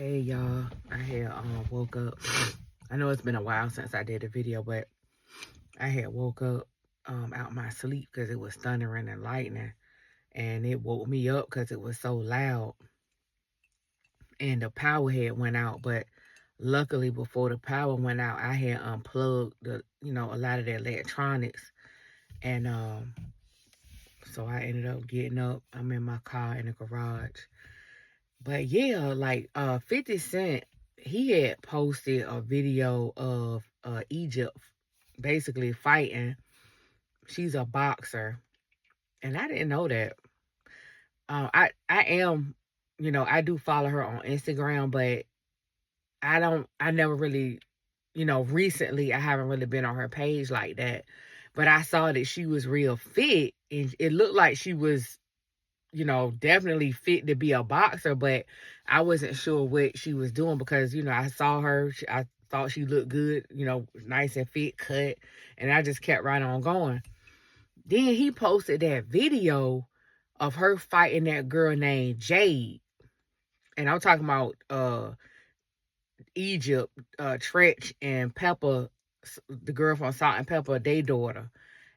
Hey y'all, I had woke up. I know it's been a while since I did a video, but I had woke up out my sleep because it was thundering and lightning, and it woke me up because it was so loud, and the power had went out. But luckily, before the power went out, I had unplugged a lot of the electronics, and so I ended up getting up. I'm in my car in the garage. But yeah, like 50 Cent, he had posted a video of Egypt basically fighting. She's a boxer. And I didn't know that. I am, I do follow her on Instagram, but I never really, recently I haven't really been on her page like that. But I saw that she was real fit, and it looked like she was, definitely fit to be a boxer, but I wasn't sure what she was doing because, I saw her, I thought she looked good, nice and fit, cut, and I just kept right on going. Then he posted that video of her fighting that girl named Jade. And I'm talking about Egypt, Tretch and Pepper, the girl from Salt and Pepper, their daughter.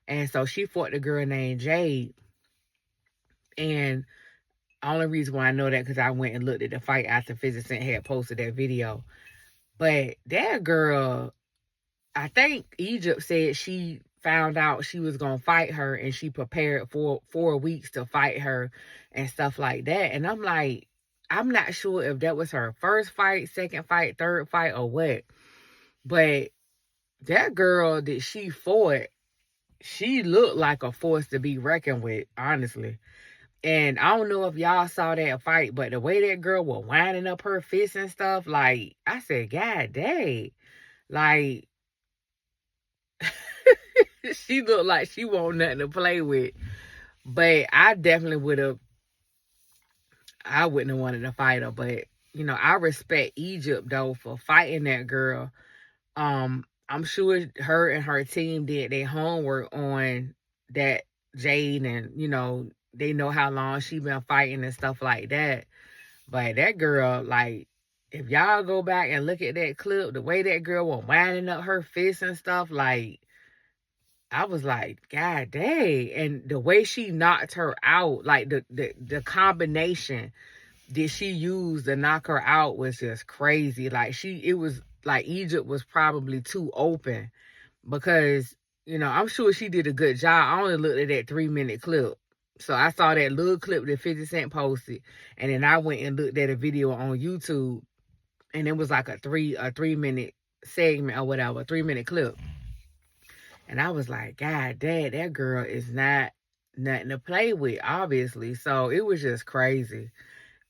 And so she fought the girl named Jade. And only reason why I know that because I went and looked at the fight after 50 Cent had posted that video. But that girl, I think Egypt said she found out she was going to fight her and she prepared for 4 weeks to fight her and stuff like that. And I'm like, I'm not sure if that was her first fight, second fight, third fight, or what. But that girl that she fought, she looked like a force to be reckoned with, honestly. And I don't know if y'all saw that fight, but the way that girl was winding up her fists and stuff, like, I said, God dang. Like, she looked like she want nothing to play with. But I definitely I wouldn't have wanted to fight her. But, I respect Egypt, though, for fighting that girl. I'm sure her and her team did their homework on that Jade, and, they know how long she been fighting and stuff like that. But that girl, like, if y'all go back and look at that clip, the way that girl was winding up her fists and stuff, like, I was like, God dang. And the way she knocked her out, like the combination that she used to knock her out was just crazy. Like, it was like Egypt was probably too open because, I'm sure she did a good job. I only looked at that 3-minute clip. So I saw that little clip that 50 Cent posted, and then I went and looked at a video on YouTube, and it was like a 3-minute segment or whatever, a 3-minute clip. And I was like, God dang, that girl is not nothing to play with, obviously. So it was just crazy.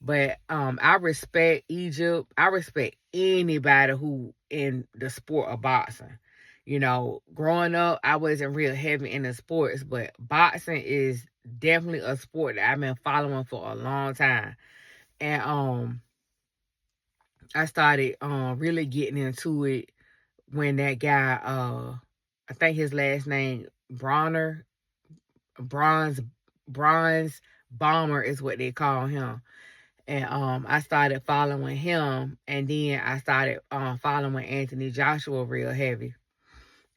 But I respect Egypt. I respect anybody who in the sport of boxing. Growing up, I wasn't real heavy in the sports, but boxing is definitely a sport that I've been following for a long time. And I started really getting into it when that guy, I think his last name Bronner, Bronze Bomber is what they call him. And I started following him, and then I started following Anthony Joshua real heavy,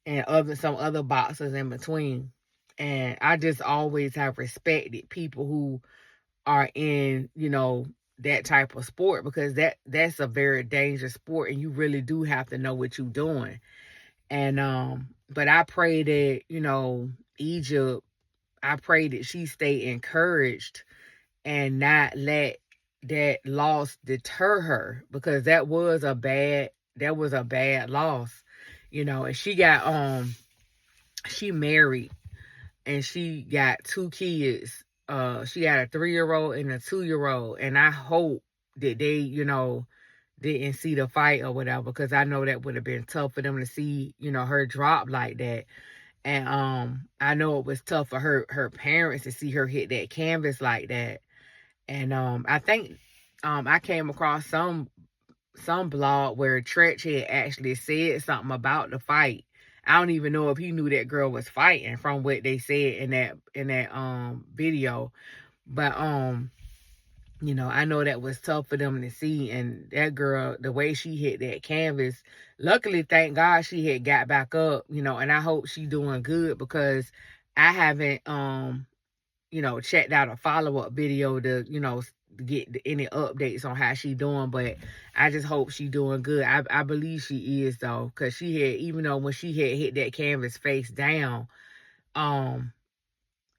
and some other boxers in between. And I just always have respected people who are in, that type of sport, because that's a very dangerous sport, and you really do have to know what you're doing. And but I pray that, Egypt, I pray that she stay encouraged and not let that loss deter her, because that was a bad loss. And she married, and she got 2 kids. She got a 3-year-old and a 2-year-old. And I hope that they, didn't see the fight or whatever, because I know that would have been tough for them to see, her drop like that. And I know it was tough for her parents to see her hit that canvas like that. And I think I came across some blog where Tretch had actually said something about the fight. I don't even know if he knew that girl was fighting from what they said in that video. But You know, I know that was tough for them to see. And that girl, the way she hit that canvas, luckily, thank God she had got back up, you know, and I hope she doing good, because I haven't, you know, checked out a follow-up video to, you know, get any updates on how she doing, but I just hope she doing good. I believe she is, though, because she had, even though when she had hit that canvas face down, um,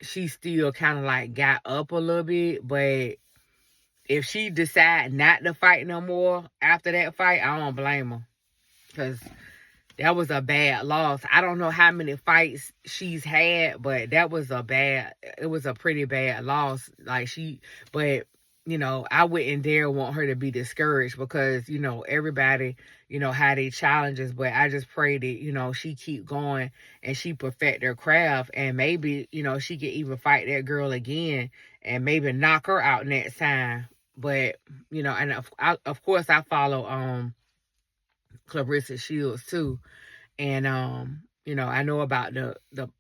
she still kind of like got up a little bit. But if she decide not to fight no more after that fight, I don't blame her, because that was a bad loss. I don't know how many fights she's had, but it was a pretty bad loss. But, you know, I wouldn't dare want her to be discouraged, because, you know, everybody, you know, had their challenges, but I just pray that, you know, she keep going and she perfect her craft, and maybe, you know, she could even fight that girl again and maybe knock her out next time. But, you know, and of course I follow Clarissa Shields too. And you know, I know about the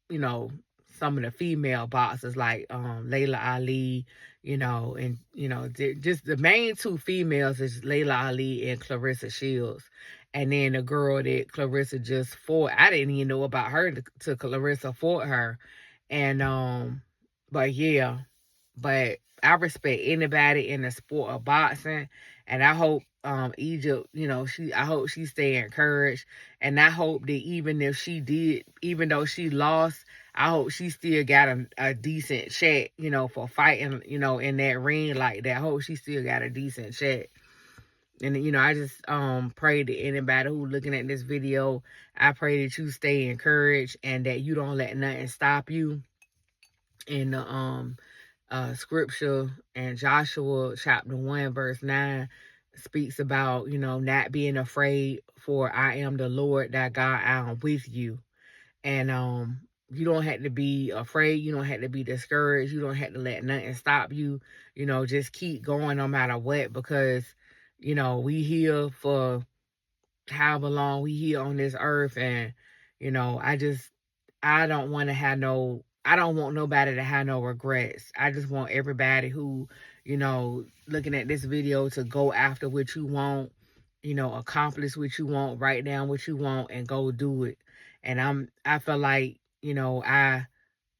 you know, some of the female boxers like Layla Ali, you know, and you know, just the main two females is Layla Ali and Clarissa Shields. And then the girl that Clarissa just fought, I didn't even know about her to Clarissa fought her. And but yeah, but I respect anybody in the sport of boxing, and I hope Egypt, you know, I hope she stay encouraged, and I hope that even though she lost, I hope she still got a decent check, you know, for fighting, you know, in that ring like that. I hope she still got a decent check. And you know, I just pray that anybody who looking at this video, I pray that you stay encouraged and that you don't let nothing stop you. In the scripture, and Joshua chapter 1 verse 9 speaks about, you know, not being afraid, for I am the Lord thy God, I am with you. And you don't have to be afraid, you don't have to be discouraged, you don't have to let nothing stop you. You know, just keep going no matter what, because you know, we here for however long we here on this earth. And you know, I don't want nobody to have no regrets. I just want everybody who, you know, looking at this video to go after what you want, you know, accomplish what you want, write down what you want, and go do it. And I feel like, you know, I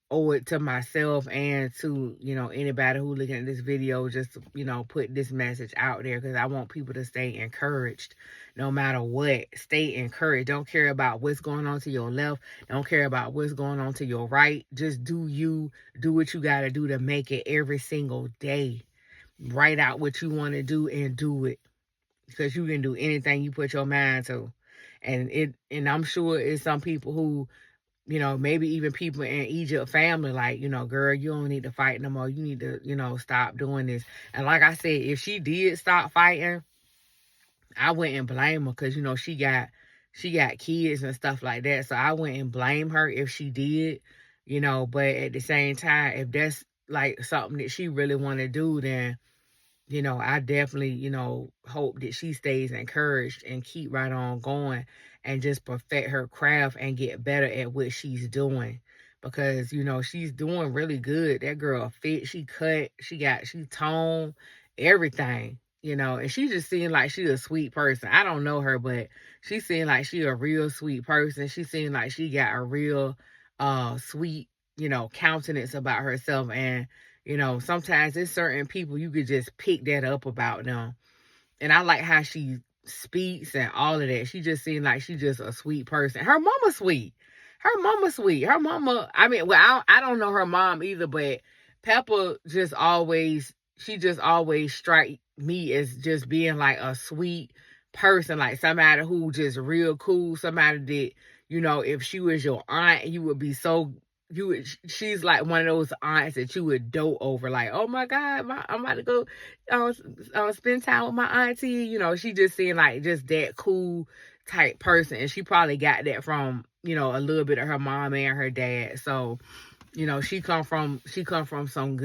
owe it to myself and to, you know, anybody who looking at this video, just to, you know, put this message out there, because I want people to stay encouraged no matter what. Stay encouraged. Don't care about what's going on to your left. Don't care about what's going on to your right. Just do you. Do what you got to do to make it every single day. Write out what you want to do and do it, because you can do anything you put your mind to. And I'm sure it's some people who, you know, maybe even people in Egypt family, like, you know, girl, you don't need to fight no more. You need to, you know, stop doing this. And like I said, if she did stop fighting, I wouldn't blame her, because, you know, she got kids and stuff like that. So I wouldn't blame her if she did, you know. But at the same time, if that's like something that she really want to do, then, you know, I definitely, you know, hope that she stays encouraged and keep right on going and just perfect her craft and get better at what she's doing. Because, you know, she's doing really good. That girl fit, she cut, she toned, everything, you know, and she just seemed like she's a sweet person. I don't know her, but she seemed like she a real sweet person. She seemed like she got a real sweet, you know, countenance about herself. And you know, sometimes there's certain people you could just pick that up about them. And I like how she speaks and all of that. She just seemed like she's just a sweet person. Her mama sweet. Her mama sweet. Her mama, I mean, well, I don't know her mom either, but Pepper she just always strike me as just being like a sweet person, like somebody who just real cool, somebody that, you know, if she was your aunt, you would be so she's like one of those aunts that you would dote over, like, oh my God, I'm about to go spend time with my auntie. You know, she just seemed like just that cool type person, and she probably got that from, you know, a little bit of her mom and her dad. So, you know, she come from some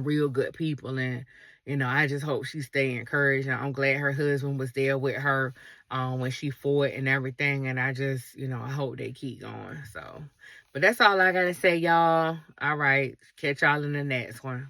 real good people. And you know, I just hope she stay encouraged, and I'm glad her husband was there with her when she fought and everything. And I just, you know, I hope they keep going. So, but that's all I gotta say, y'all. All right, catch y'all in the next one.